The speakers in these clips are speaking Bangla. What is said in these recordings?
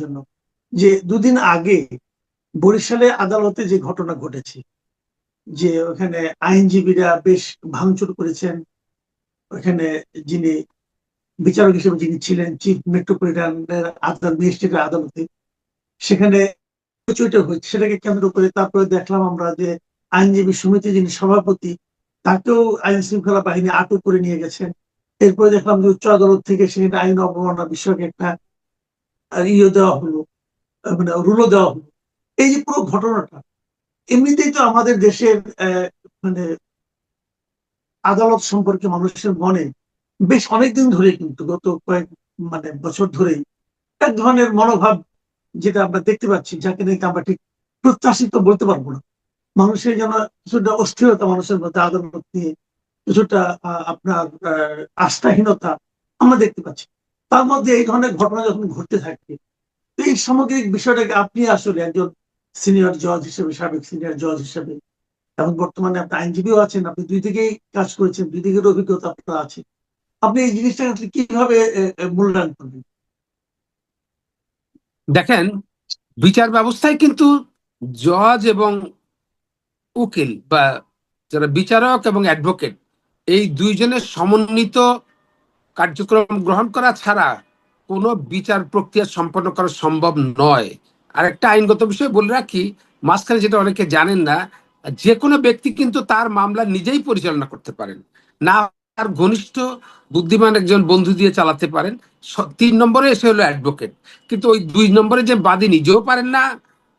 জন্য যে দুদিন আগে বরিশালে আদালতে যে ঘটনা ঘটেছে, যে ওখানে আইনজীবীরা বেশ ভাঙচুর করেছেন। ওখানে যিনি বিচারক হিসেবে যিনি ছিলেন, চিফ মেট্রোপলিটনের আদালত, ম্যাজিস্ট্রেটের আদালতে, সেখানে হইচইটা হয়েছে। সেটাকে কেন্দ্র করে তারপরে দেখলাম আমরা যে আইনজীবী সমিতি যিনি সভাপতি, তাকেও আইন শৃঙ্খলা বাহিনী আটক করে নিয়ে গেছেন। এরপরে দেখলাম যে উচ্চ আদালত থেকে সেখানে আইন অবমাননা বিষয়ক একটা ইয়ে দেওয়া হলো, মানে রুলও দেওয়া হলো। এই যে পুরো ঘটনাটা, এমনিতেই তো আমাদের দেশের মানে আদালত সম্পর্কে মানুষের মনে বেশ অনেকদিন ধরে, কিন্তু গত কয়েক বছর ধরেই এক ধরনের মনোভাব যেটা আমরা দেখতে পাচ্ছি, যাকে নাকি আমরা ঠিক প্রত্যাশিত বলতে পারবো না। মানুষের যেন কিছুটা অস্থিরতা মানুষের মধ্যে আদালত নিয়ে, কিছুটা আপনার আস্থাহীনতা আমরা দেখতে পাচ্ছি। তার মধ্যে এই ধরনের ঘটনা যখন ঘটতে থাকে, তো এই সামগ্রিক বিষয়টাকে আপনি আসলে একজন সিনিয়র জজ হিসেবে, সাবেক সিনিয়র জজ হিসেবে, এখন বর্তমানে আপনি আইনজীবীও আছেন, আপনি দুই দিকেই কাজ করেছেন, দুই দিকের অভিজ্ঞতা আপনার আছে, আপনি এই জিনিসটা আসলে কিভাবে মূল্যায়ন করবেন? দেখেন, বিচার ব্যবস্থায় কিন্তু জজ এবং উকিল বা যারা বিচারক এবং অ্যাডভোকেট, এই দুইজনের সমন্বিত কার্যক্রম গ্রহণ করা ছাড়া কোনো বিচার প্রক্রিয়া সম্পন্ন করা সম্ভব নয়। আর একটা আইনগত বিষয় বলে রাখি, মাঝখানে যেটা অনেকে জানেন না, যে কোনো ব্যক্তি কিন্তু তার মামলা নিজেই পরিচালনা করতে পারেন না, তার ঘনিষ্ঠ বুদ্ধিমান একজন বন্ধু দিয়ে চালাতে পারেন। 3 নম্বরে এসে হলো অ্যাডভোকেট। কিন্তু ওই 2 নম্বরে যে বাদী নিজেও পারেন না,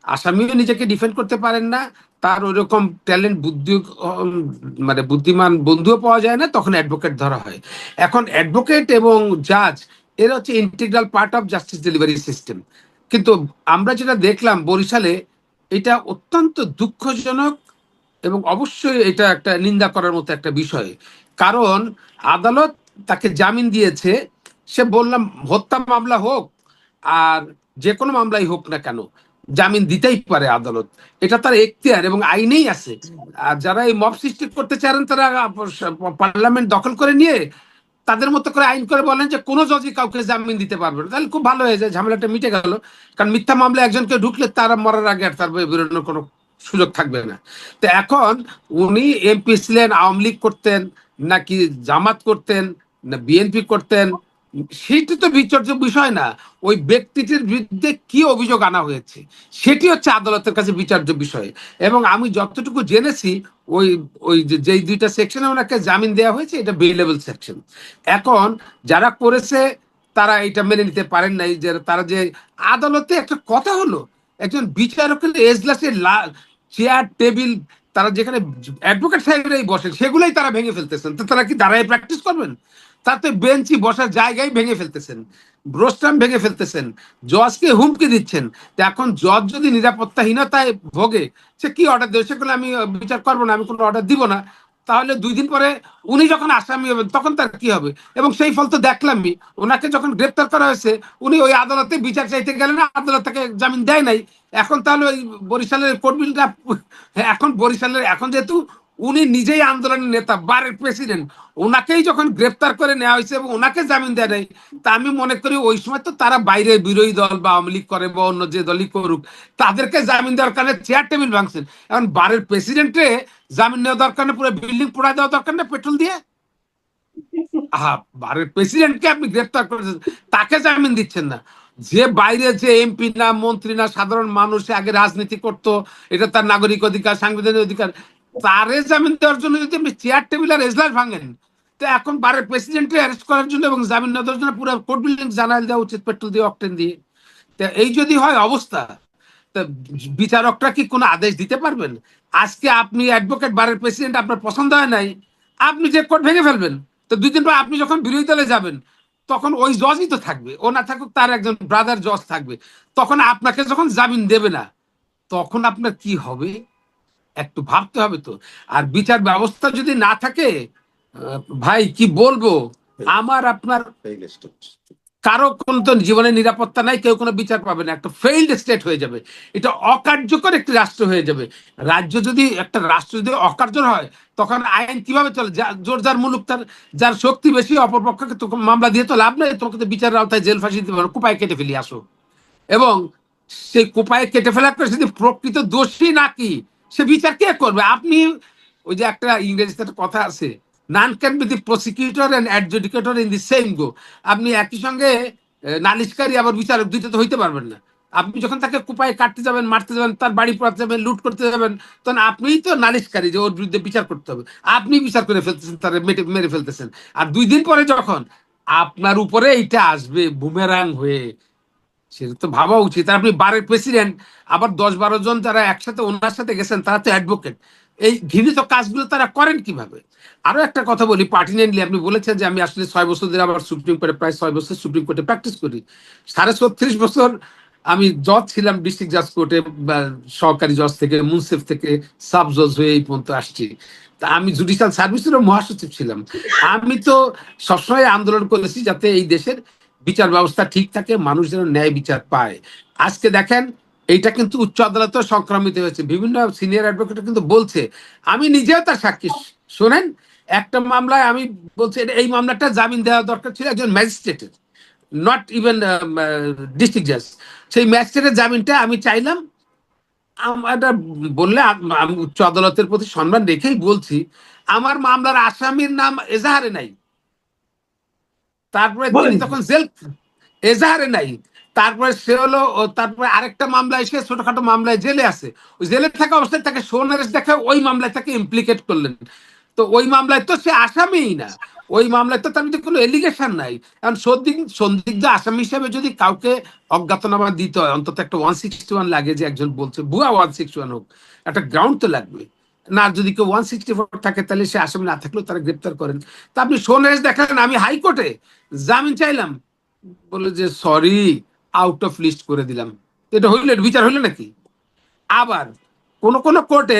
আসামিও নিজেকে ডিফেন্ড করতে পারেন না, তার ওইরকম ট্যালেন্ট বুদ্ধি বুদ্ধিমান বন্ধুও পাওয়া যায় না, তখন অ্যাডভোকেট ধরা হয়। এখন অ্যাডভোকেট এবং জাজ এরা হচ্ছে integral part of justice delivery system. কিন্তু আমরা যেটা দেখলাম বরিশালে, এটা অত্যন্ত দুঃখজনক এবং অবশ্যই এটা একটা নিন্দা করার মতো একটা বিষয়। কারণ আদালত তাকে জামিন দিয়েছে, সে বললাম হত্যা মামলা হোক আর যে কোনো মামলাই হোক না কেন, জামিন দিতেই পারে আদালত, এটা তার এখতিয়ার এবং আইনেই আছে। আর যারা এই মব সৃষ্টি করতে চান, তারা পার্লামেন্ট দখল করে নিয়ে তাদের মতো করে আইন করে বলেন যে কোনো জজই কাউকে জামিন দিতে পারবে না, তাহলে খুব ভালো হয়ে যায়, ঝামেলাটা মিটে গেল। কারণ মিথ্যা মামলা একজনকে ঢুকলে তারা মরার আগে আর তার বেরোনোর কোনো সুযোগ থাকবে না। তো এখন উনি এমপি ছিলেন, আওয়ামী লীগ করতেন নাকি জামাত করতেন না বিএনপি করতেন, সেটি তো বিচার্য বিষয় না। ওই ব্যক্তিটির বিরুদ্ধে কি অভিযোগ আনা হয়েছে সেটি হচ্ছে আদালতের কাছে বিচার্য বিষয়। এবং আমি যতটুকু জেনেছি, ওই ওই যেই 2টা সেকশনে ওনাকে জামিন দেওয়া হয়েছে, এটা বেইলেবল সেকশন। এখন যারা করেছে তারা এটা মেনে নিতে পারেন নাই, যে তারা যে আদালতে একটা কথা হলো, একজন বিচারকের এজলাসের চেয়ার টেবিল, তারা যেখানে অ্যাডভোকেট সাহেবরাই বসেন সেগুলোই তারা ভেঙে ফেলতেছেন, তো তারা কি দাঁড়ায় প্র্যাকটিস করবেন? তাতে বেঞ্চি বসার জায়গায় ভেঙে ফেলতেছেন, ব্রোস্টাম ভেঙে ফেলতেছেন, জজকে হুমকি দিচ্ছেন। এখন জজ যদি নিরাপত্তাহীনতায় ভোগে, সে কি অর্ডার দেবে? সেগুলো আমি বিচার করবো না, আমি কোনো অর্ডার দিব না। তাহলে 2 দিন পরে উনি যখন আসামি হবেন তখন তার কি হবে? এবং সেই ফল তো দেখলামই, ওনাকে যখন গ্রেপ্তার করা হয়েছে উনি ওই আদালতে বিচার চাইতে গেলেন না, আদালত তাকে জামিন দেয় নাই। এখন তাহলে ওই বরিশালের কোর্ট বিলটা, এখন বরিশালের, এখন যেহেতু উনি নিজেই আন্দোলনের নেতা, বারের প্রেসিডেন্ট, ওনাকেই যখন গ্রেপ্তার করে নেওয়া হয়েছে এবং ওনাকে জামিন দেয় নাই, তা আমি মনে করি ওই সময় তো তারা বাইরে বিরোধী দল বা আওয়ামী লীগ করে বা অন্য যে দলই করুক, তাদেরকে জামিন দেওয়ার কারণে চেয়ার টেবিল ভাঙছেন। এখন বারের প্রেসিডেন্টে জামিন নেওয়া দরকার না, পুরো বিল্ডিং পোড়া দেওয়া দরকার না পেট্রোল দিয়ে? বারের প্রেসিডেন্টকে আপনি গ্রেপ্তার করেছেন, তাকে জামিন দিচ্ছেন না। যে বাইরে, যে এমপি না, মন্ত্রী না, সাধারণ মানুষ, আগে রাজনীতি করত, এটা তার নাগরিক অধিকার, সাংবিধানিক অধিকার, তারে জামিন দেওয়ার জন্য যদি আপনি চেয়ার টেবিল আর এজলাস ভাঙেন, তো এখন বারের প্রেসিডেন্টকে অ্যারেস্ট করার জন্য এবং জামিন না দেওয়ার জন্য পুরো কোর্ট বিল্ডিং জানাল দেওয়া উচিত পেট্রোল দিয়ে, অকটেন দিয়ে। তো এই যদি হয় অবস্থা, তা বিচারকরা কি কোনো আদেশ দিতে পারবেন? আজকে আপনি অ্যাডভোকেট, বারের প্রেসিডেন্ট, আপনার পছন্দ হয় নাই, আপনি যে কোর্ট ভেঙে ফেলবেন। তো 2 দিন পর আপনি যখন বিরোধী দলে যাবেন, তখন ওই জজই তো থাকবে, ও না থাকুক তার একজন ব্রাদার জজ থাকবে। তখন আপনাকে যখন জামিন দেবে না, তখন আপনার কি হবে একটু ভাবতে হবে তো। আর বিচার ব্যবস্থা যদি না থাকে, ভাই কি বলবো, আমার আপনার কারো কোনো তো জীবনের নিরাপত্তা নাই, কেউ কোনো বিচার পাবে না, একটা ফেইল্ড স্টেট হয়ে যাবে, এটা অকার্যকর একটি রাষ্ট্র হয়ে যাবে। রাজ্য যদি, একটা রাষ্ট্র যদি অকার্যকর হয়, তখন আইন কিভাবে চলে? জোর যার মুলুক তার, যার শক্তি বেশি, অপরপক্ষকে তো মামলা দিয়ে তো লাভ নেই, তোমাকে তো বিচারের আওতায় জেল ফাঁসি দিতে পারো, কুপায় কেটে ফেলি আসো। এবং সেই কোপায় কেটে ফেলার পরে যদি প্রকৃত দোষী নাকি সে বিচার কে করবে? আপনি ওই যে একটা ইংরেজিতে একটা কথা আছে, none can be the prosecutor and adjudicator in the same go. আপনি একই সঙ্গে নালিশকারী আবার বিচারক, দুইটা তো হইতে পারবেন না। আপনি যখন তাকে কোপায় কাটতে যাবেন, মারতে যাবেন, তার বাড়ি পড়াতে যাবেন, লুট করতে যাবেন, তখন আপনিই তো নালিশকারী যে ওর বিরুদ্ধে বিচার করতে হবে। আপনি বিচার করে ফেলতেছেন, তারা মেরে ফেলতেছেন। আর 2 দিন পরে যখন আপনার উপরে এইটা আসবে বুমেরাং হয়ে, সেটা তো ভাবা উচিত। আর আপনি বারের প্রেসিডেন্ট, আবার 10-12 জন যারা একসাথে ওনার সাথে গেছেন তারা তো অ্যাডভোকেট। এই ঘৃণিত কাজগুলো তারা করেন কিভাবে? আরো একটা কথা বলি পার্টিনেন্টলি, আপনি বলেছেন যে আমি আসলে 6 বছর ধরে আবার সুপ্রিম কোর্টে, প্রায় 6 বছর সুপ্রিম কোর্টে প্র্যাকটিস করি। 36.5 বছর আমি জজ ছিলাম ডিস্ট্রিক্ট জাজ কোর্টে, সহকারী জজ থেকে, মুন্সিফ থেকে সাব জজ হয়ে এই পর্যন্ত আসছি। তা আমি জুডিশিয়াল সার্ভিসেরও মহাসচিব ছিলাম। আমি তো সবসময় আন্দোলন করেছি যাতে এই দেশের বিচার ব্যবস্থা ঠিক থাকে, মানুষ যেন ন্যায় বিচার পায়। আজকে দেখেন এইটা কিন্তু উচ্চ আদালতেও সংক্রামিত হয়েছে, বিভিন্ন সিনিয়র অ্যাডভোকেট কিন্তু বলছে, আমি নিজেও তার সাক্ষী। শোনেন, একটা মামলায় আমি বলছি এই মামলাটা জামিন দেওয়া দরকার ছিল একজন ম্যাজিস্ট্রেটের, নট ইভেন ডিস্ট্রিক্ট জাজ। সেই ম্যাজিস্ট্রেটের জামিনটা আমি চাইলাম। এটা বললে আমি উচ্চ আদালতের প্রতি সম্মান রেখেই বলছি, আমার মামলার আসামির নাম এজাহারে নাই। তারপরে তিনি বলেন কি? তখন জেল, এজাহারে নাই। তারপরে সে হলো তারপরে আরেকটা মামলায় এসে ছোটখাটো মামলায় জেলে আছে। ওই জেলে থাকা অবস্থায় তাকে সোনারেস দেখা, ওই মামলায় তাকে ইমপ্লিকেট করলেন। তো ওই মামলায় তো সে আসামিই না, ওই মামলায় তো তার মধ্যে কোনো এলিগেশন নাই। কারণ সন্দিগ্ধ আসামি হিসেবে যদি কাউকে অজ্ঞাতনামা দিতে হয়, অন্তত একটা 161 লাগে, যে একজন বলছে ভুয়া 161 হোক, একটা গ্রাউন্ড তো লাগবে না। যদি কেউ 164 থাকে তাহলে সে আসামি না থাকলেও তারা গ্রেপ্তার করেন। তা আপনি সোনারেস দেখালেন, আমি হাইকোর্টে জামিন চাইলাম, বলে যে সরি, আউট অফ লিস্ট করে দিলাম। এটা হইল, বিচার হইলো নাকি? আবার কোন কোন কোর্টে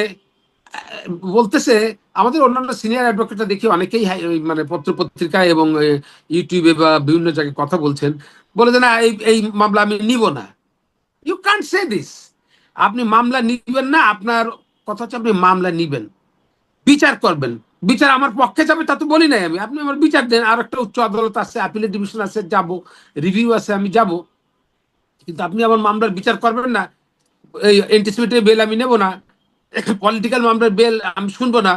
বলতেছে, আমাদের অন্যান্য সিনিয়র অ্যাডভোকেটরা দেখি অনেকেই মানে পত্র পত্রিকায় এবং ইউটিউবে বা বিভিন্ন জায়গায় কথা বলছেন, বলে যে না এই এই মামলা আমি নিব না। You can't say this. আপনি মামলা নিবেন না, আপনার কথা হচ্ছে আপনি মামলা নিবেন, বিচার করবেন, বিচার আমার পক্ষে যাবে তা তো বলি নাই আমি। আপনি আমার বিচার দেন, আর একটা উচ্চ আদালত আছে, আপিলের ডিভিশন আছে, যাব, রিভিউ আছে, আমি যাব। কিন্তু আপনি আমার মামলার বিচার করবেন না, এই এন্টিসিপেটরি বেল আমি নেব না, পলিটিক্যাল মামলার বেল আমি শুনবো না।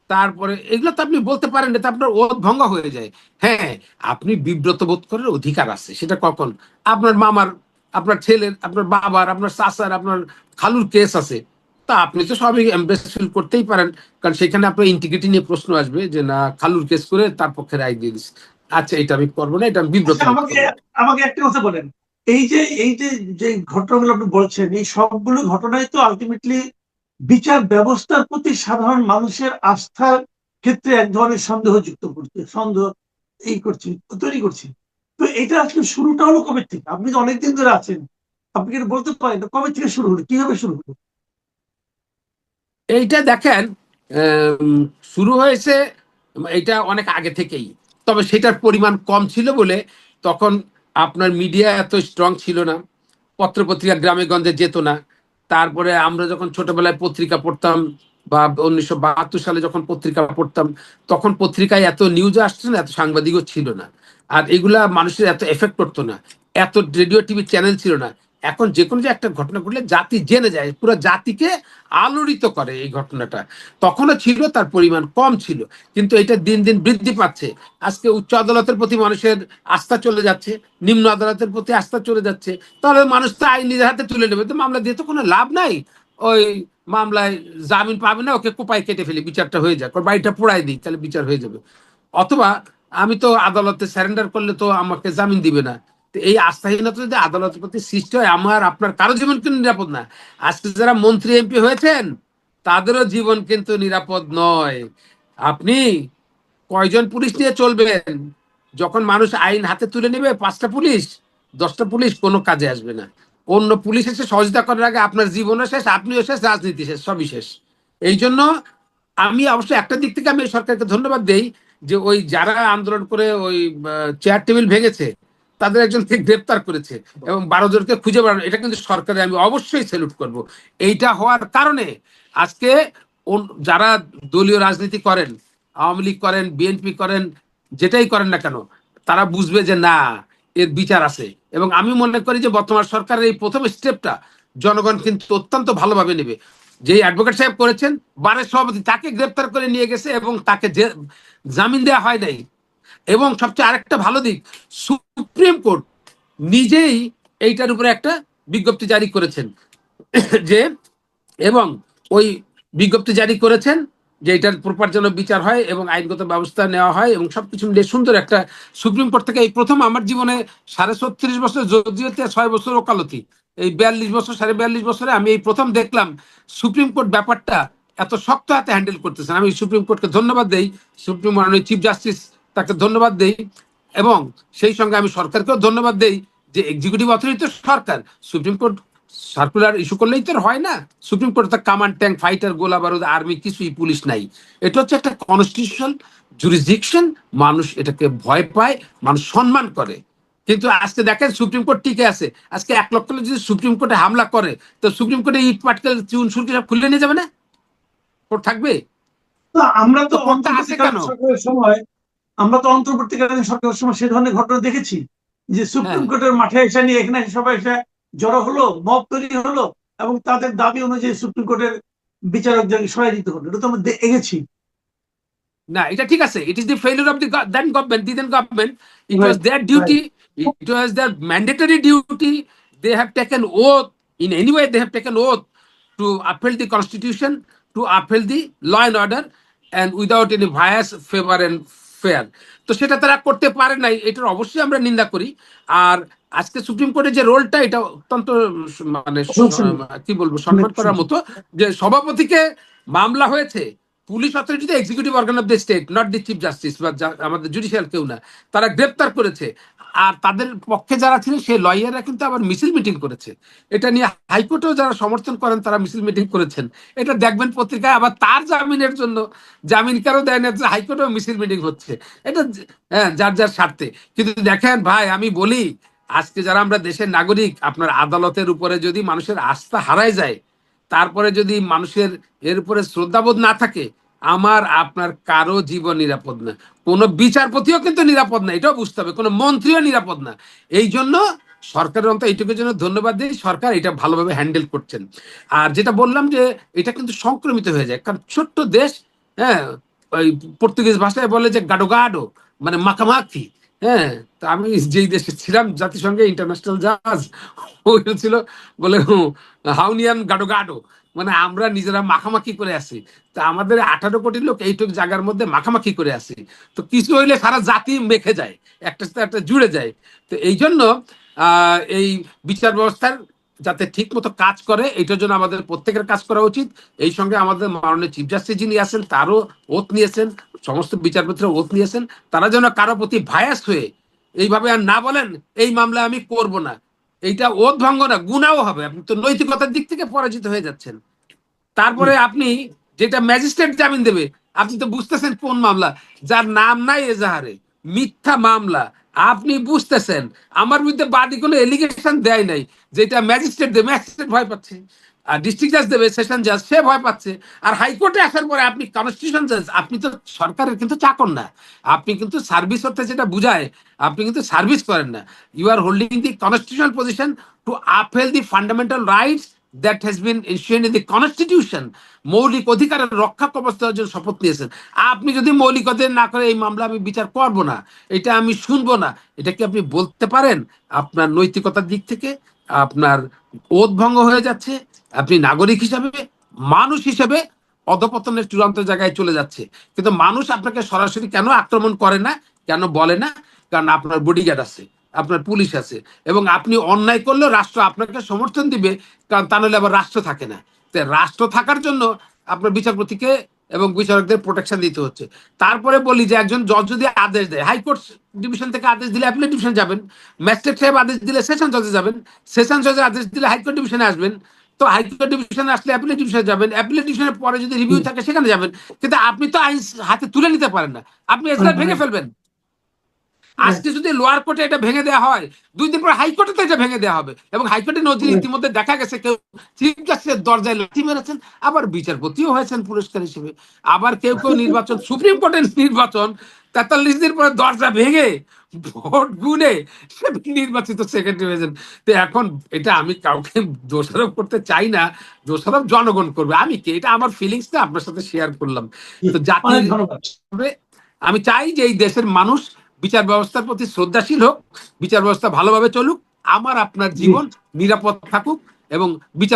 তারপরে এগুলো তো আপনি বলতে পারেন না, আপনার ওয়াদ ভঙ্গ হয়ে যায়। হ্যাঁ, আপনি বিব্রত বোধ করার অধিকার আছে, সেটা কখন? আপনার মামার, আপনার ছেলের, আপনার বাবার, আপনার চাচার, আপনার খালুর কেস আছে, তা আপনি তো সবই এমব্রেস ফিল করতেই পারেন। কারণ সেখানে আপনার ইন্টিগ্রিটি নিয়ে প্রশ্ন আসবে যে না, খালুর কেস করে তার পক্ষে রায় দিয়ে দিস, আচ্ছা এটা আমি করবো না, এটা আমি বিব্রত আচ্ছা, বোধ আমাকে করবো। আমাকে একটা কথা বলেন। এই যে যে ঘটনাগুলো আপনি বলছেন, এই সবগুলো ঘটনাই তো আলটিমেটলি বিচার ব্যবস্থার প্রতি সাধারণ মানুষের আস্থার ক্ষেত্রে এক ধরনের সন্দেহ যুক্ত করছে, সন্দেহ করছে, তৈরি করছে। তো এটা আসলে শুরুটা হলো কবে থেকে? আপনি তো অনেকদিন ধরে আছেন, আপনি কি এটা বলতে পারেন কবে থেকে শুরু হলো, কিভাবে শুরু হলো? এইটা দেখেন, উম, শুরু হয়েছে এটা অনেক আগে থেকেই, তবে সেটার পরিমাণ কম ছিল বলে তখন আপনার মিডিয়া এত স্ট্রং ছিল না, পত্রপত্রিকা গ্রামে গঞ্জে যেত না। তারপরে আমরা যখন ছোটবেলায় পত্রিকা পড়তাম, বা 1972 সালে যখন পত্রিকা পড়তাম, তখন পত্রিকায় এত নিউজ আসছে না, এত সাংবাদিকও ছিল না, আর এগুলা মানুষের এত এফেক্ট করতো না, এত রেডিও টিভি চ্যানেল ছিল না। এখন যে কোনো যে একটা ঘটনা ঘটলে জাতি জেনে যায়, পুরো জাতিকে আলোড়িত করে এই ঘটনাটা। তখনও ছিল, তার পরিমাণ কম ছিল, কিন্তু এটা দিন দিন বৃদ্ধি পাচ্ছে। আজকে উচ্চ আদালতের প্রতি মানুষের আস্থা চলে যাচ্ছে, নিম্ন আদালতের প্রতি আস্থা চলে যাচ্ছে। তাহলে মানুষ তো আইন নিজের হাতে তুলে নেবে, তো মামলা দিয়ে তো কোনো লাভ নাই। ওই মামলায় জামিন পাবে না, ওকে কোপায় কেটে ফেলি, বিচারটা হয়ে যাক, ওর বাড়িটা পোড়াই দিই, তাহলে বিচার হয়ে যাবে। অথবা আমি তো আদালতে স্যারেন্ডার করলে তো আমাকে জামিন দিবে না। তো এই আস্থাহীনতা যদি আদালতের প্রতি সৃষ্টি হয়, আমার আপনার কারো জীবন কিন্তু নিরাপদ না। আজকে যারা মন্ত্রী এমপি হয়েছেন তাদেরও জীবন কিন্তু নিরাপদ নয়। আপনি কয়জন পুলিশ নিয়ে চলবেন? যখন মানুষ আইন হাতে তুলে নেবে 5টা পুলিশ, 10টা পুলিশ কোনো কাজে আসবে না। অন্য পুলিশ এসে সহযোগিতা করার আগে আপনার জীবনও শেষ, আপনিও শেষ, রাজনীতি শেষ, সবই শেষ। এই জন্য আমি অবশ্য একটা দিক থেকে আমি সরকারকে ধন্যবাদ দেই, যে ওই যারা আন্দোলন করে ওই চেয়ার টেবিল ভেঙেছে তাদের একজনকে গ্রেপ্তার করেছে এবং 12 জনকে খুঁজে বেড়ানো, এটা কিন্তু সরকারে আমি অবশ্যই স্যালুট করব। এইটা হওয়ার কারণে আজকে যারা দলীয় রাজনীতি করেন, আওয়ামী লীগ করেন, বিএনপি করেন, যেটাই করেন না কেন, তারা বুঝবে যে না, এর বিচার আছে। এবং আমি মনে করি যে বর্তমান সরকারের এই প্রথম স্টেপটা জনগণ কিন্তু অত্যন্ত ভালোভাবে নেবে। যে অ্যাডভোকেট সাহেব করেছেন, বারের সভাপতি তাকে গ্রেপ্তার করে নিয়ে গেছে এবং তাকে জামিন দেওয়া হয় নাই। এবং সবচেয়ে আরেকটা ভালো দিক, সুপ্রিম কোর্ট নিজেই এইটার উপরে একটা বিজ্ঞপ্তি জারি করেছেন যে, এবং ওই বিজ্ঞপ্তি জারি করেছেন যে এটার প্রপার যেন বিচার হয় এবং আইনগত ব্যবস্থা নেওয়া হয় এবং সবকিছু মিলিয়ে সুন্দর একটা সুপ্রিম কোর্ট থেকে এই প্রথম আমার জীবনে 36.5 বছর জর্জিয়াতে 6 বছর ওকালতি, এই 42 বছর 42.5 বছরে আমি এই প্রথম দেখলাম সুপ্রিম কোর্ট ব্যাপারটা এত শক্ত হাতে হ্যান্ডেল করতেছেন। আমি সুপ্রিম কোর্টকে ধন্যবাদ দেই, সুপ্রিম মাননীয় চিফ জাস্টিস তাকে ধন্যবাদ দেই, এবং সেই সঙ্গে আমি সরকারকেও ধন্যবাদ দেই যে এক্সিকিউটিভ অথরিটি তো সরকার, সুপ্রিম কোর্ট সার্কুলার ইস্যু করলেই তো হয় না। সুপ্রিম কোর্ট তো কামান্ড ট্যাঙ্ক, ফাইটার, গোলা বারুদ, আর্মি কিছুই, পুলিশ নাই। এটা হচ্ছে একটা কনস্টিটিউশনাল জুরিসডিকশন, মানুষ এটাকে ভয় পায়, মানুষ সম্মান করে। কিন্তু আজকে দেখেন সুপ্রিম কোর্ট টিকে আছে। আজকে 1 লক্ষ লোক যদি সুপ্রিম কোর্টে হামলা করে, তো সুপ্রিম কোর্টে ইট পাটকেল চুন সুরকি সব খুলে নিয়ে যাবে না? কোর্ট থাকবে? তো আমরা তো তো কোর্টটা আছে কেন? অন্তর্বর্তীকালীন সরকারের সময় সে ধরনের ঘটনা দেখেছি, যে হ্যাঁ, সুপ্রিম কোর্টের মাঠে এসে নিয়ে এখানে সবাই এসে জড়ো হলো, মব তৈরি হলো, এবং তাদের দাবি অনুযায়ী সুপ্রিম কোর্টের বিচারকদেরকে সরাই দিতে হলো। এটা তো আমরা দেখেছি। না, এটা ঠিক আছে, it is the failure of the then government, the then government. It was right, their right. Duty, it was their mandatory duty. They have taken oath, in any way they have taken oath to uphold the constitution, to uphold the law and order, and without any bias, favor and fair. তো সেটা তারা করতে পারে নাই, এটার অবশ্যই আমরা নিন্দা করি। আর আজকে সুপ্রিম কোর্টের যে রোলটা, এটা অত্যন্ত মানে প্রশংসনীয়, কি বলবো, অনেক সম্মান করার প্রশংসনীয়। মতো। যে সভাপতিকে মামলা হয়েছে, পুলিশ অথরিটি তো executive organ of the state, not the chief justice বা আমাদের জুডিশিয়াল কেউ না, তারা গ্রেপ্তার করেছে। আর তাদের পক্ষে যারা ছিলেন সেই লয়াররা কিন্তু আবার মিছিল মিটিং করেছে। এটা নিয়ে হাইকোর্টেও যারা সমর্থন করেন তারা মিছিল মিটিং করেছেন, এটা দেখবেন পত্রিকায়। আবার তার জামিনের জন্য জামিন কারো দেয় না, হাইকোর্টেও মিছিল মিটিং হচ্ছে। এটা হ্যাঁ, যার যার স্বার্থে। কিন্তু দেখেন ভাই, আমি বলি, আজকে যারা আমরা দেশের নাগরিক, আপনার আদালতের উপরে যদি মানুষের আস্থা হারায় যায়, তারপরে যদি মানুষের এর উপরে শ্রদ্ধাবোধ না থাকে, আমার আপনার কারো জীবন নিরাপদ না, কোনো বিচারপতিও কিন্তু নিরাপদ না, এটাও বুঝতে হবে, কোনো মন্ত্রীও নিরাপদ না। এই জন্য সরকারের অন্তত এইটুকুর জন্য ধন্যবাদ দিই, সরকার এটা ভালোভাবে হ্যান্ডেল করছেন। আর যেটা বললাম যে এটা কিন্তু সংক্রমিত হয়ে যায়, কারণ ছোট্ট দেশ, হ্যাঁ, ওই পর্তুগিজ ভাষায় বলে যে গাডো গাডো, মানে মাখামাখি। হ্যাঁ, তা আমি যেই দেশে ছিলাম জাতিসংঘে ইন্টারন্যাশনাল জাজ, ওই ছিল বলে হাউনিয়ান গাডো গাডো, মানে আমরা নিজেরা মাখামাখি করে আছি। তা আমাদের 18 কোটি লোক এইটুক জায়গার মধ্যে মাখামাখি করে আছি। তো কিছু হইলে সারা জাতি মেখে যায়, একটা সাথে একটা জুড়ে যায়। তো এই জন্য এই বিচার ব্যবস্থার যাতে ঠিক মতো কাজ করে, এটার জন্য আমাদের প্রত্যেকের কাজ করা উচিত। এই সঙ্গে আমাদের মাননীয় চিফ জাস্টিস যিনি আছেন তারও ওথ নিয়েছেন, সমস্ত বিচারপতিরা ওথ নিয়েছেন, তারা যেন কারো প্রতি ভায়াস হয়ে এইভাবে আর না বলেন এই মামলা আমি করব না। এইটা ওথ ভঙ্গ না, গুনাও হবে, আপনি তো নৈতিকতার দিক থেকে পরাজিত হয়ে যাচ্ছেন। তারপরে আপনি যেটা ম্যাজিস্ট্রেট জামিন দেবে, আপনি তো বুঝতেছেন কোন মামলা, যার নাম নাই এজাহারে, মিথ্যা মামলা, আপনি বুঝতেছেন আমার বিরুদ্ধে বাদী কোনো এলিগেশন দেয় নাই, যেটা ম্যাজিস্ট্রেট দেবে, ম্যাজিস্ট্রেট ভয় পাচ্ছে। আর ডিস্ট্রিক্ট জাজ দেবে, সেশন জাজ, সে ভয় পাচ্ছে। আর হাইকোর্টে আসার পরে আপনি কনস্টিটিউশন জাজ, আপনি তো সরকারের কিন্তু চাকর না, আপনি কিন্তু সার্ভিস করতে যেটা বুঝায়, আপনি কিন্তু সার্ভিস করেন না। You are holding the constitutional position to uphold the fundamental rights that has been enshrined in the constitution. মৌলিক অধিকারের রক্ষা কবচ দেওয়ার জন্য শপথ নিয়েছেন। আপনি যদি মৌলিক অধিকার না করে এই মামলা আমি বিচার করব না, এটা আমি শুনবো না, এটা কি আপনি বলতে পারেন? আপনার নৈতিকতার দিক থেকে আপনার ওথ ভঙ্গ হয়ে যাচ্ছে, আপনি নাগরিক হিসাবে, মানুষ হিসাবে অধপতনের চূড়ান্ত জায়গায় চলে যাচ্ছে। কিন্তু মানুষ আপনাকে সরাসরি কেন আক্রমণ করে না, কেন বলে না? কারণ আপনার বডিগার্ড আছে, আপনার পুলিশ আছে, এবং আপনি অন্যায় করলেও রাষ্ট্র আপনাকে সমর্থন দিবে, কারণ তা নাহলে আবার রাষ্ট্র থাকে না। রাষ্ট্র থাকার জন্য আপনার বিচারপতিকে এবং বিচারকদের প্রোটেকশন দিতে হচ্ছে। তারপরে বলি যে একজন জজ যদি আদেশ দেয়, হাইকোর্ট ডিভিশন থেকে আদেশ দিলে অ্যাপিলেট ডিভিশন যাবেন, ম্যাজিস্ট্রেট সাহেব আদেশ দিলে সেশন জজে যাবেন, সেশন জজে আদেশ দিলে হাইকোর্ট ডিভিশনে আসবেন, তো হাইকোর্ট ডিভিশনে আসলে অ্যাপিলেট ডিভিশনে যাবেন, অ্যাপিলেট ডিভিশনের পরে যদি রিভিউ থাকে সেখানে যাবেন। কিন্তু আপনি তো আইন হাতে তুলে নিতে পারেন না, আপনি এজলার ভেঙে ফেলবেন। আজকে যদি লোয়ার কোর্টে এটা ভেঙে দেওয়া হয়, 2 দিন পর হাইকোর্টে তো এটা ভেঙে দেওয়া হবে। এবং হাইকোর্টের নথি ইতিমধ্যে দেখা গেছে কেউ চিফ জাস্টিসের দরজায় লাথি মেরেছেন, আবার বিচারপতিও হয়েছেন পুরস্কার হিসেবে। আবার কেউ কেউ নির্বাচন, সুপ্রিম কোর্টের নির্বাচন 43 দিন পরে দরজা ভেঙে ভোট গুনে সে নির্বাচিত সেক্রেটারি হয়েছেন। তো এখন এটা আমি কাউকে দোষারোপ করতে চাই না, দোষারোপ জনগণ করবে, আমি কে, এটা আমার ফিলিংস না আপনার সাথে শেয়ার করলাম। তো অনেক জাতির ধন্যবাদ। আমি চাই যে এই দেশের মানুষ বিচার ব্যবস্থার প্রতি শ্রদ্ধাশীল হোক, বিচার ব্যবস্থা ভালোভাবে চলুক, আমার আপনার জি। জীবন নিরাপদ থাকুক এবং বিচার